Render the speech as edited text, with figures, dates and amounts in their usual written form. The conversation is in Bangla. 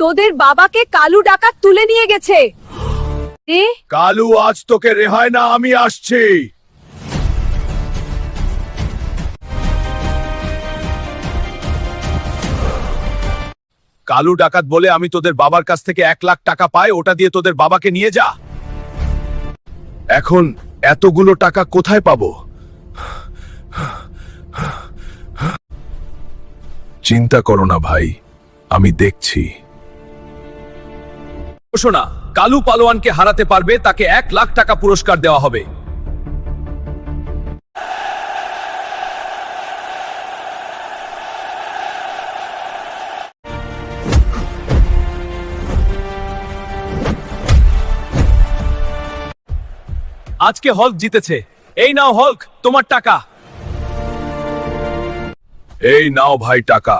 তোদের বাবাকে কালু ডাকাত তুলে নিয়ে গেছে। কালু, আজ তোকে রেহাই না, আমি আসছি। কালু ডাকাত বলে আমি তোদের বাবার কাছ থেকে 1 লাখ টাকা পাই, ওটা দিয়ে তোদের বাবাকে নিয়ে যা। এখন এতগুলো টাকা কোথায় পাবো? চিন্তা করো না ভাই, আমি দেখছি। ঘোষণা, কালু পালোয়ানকে হারাতে পারবে তাকে 1 লাখ টাকা পুরস্কার দেওয়া হবে। আজকে হল্ক জিতেছে। এই নাও হল্ক, তোমার টাকা। এই নাও ভাই টাকা।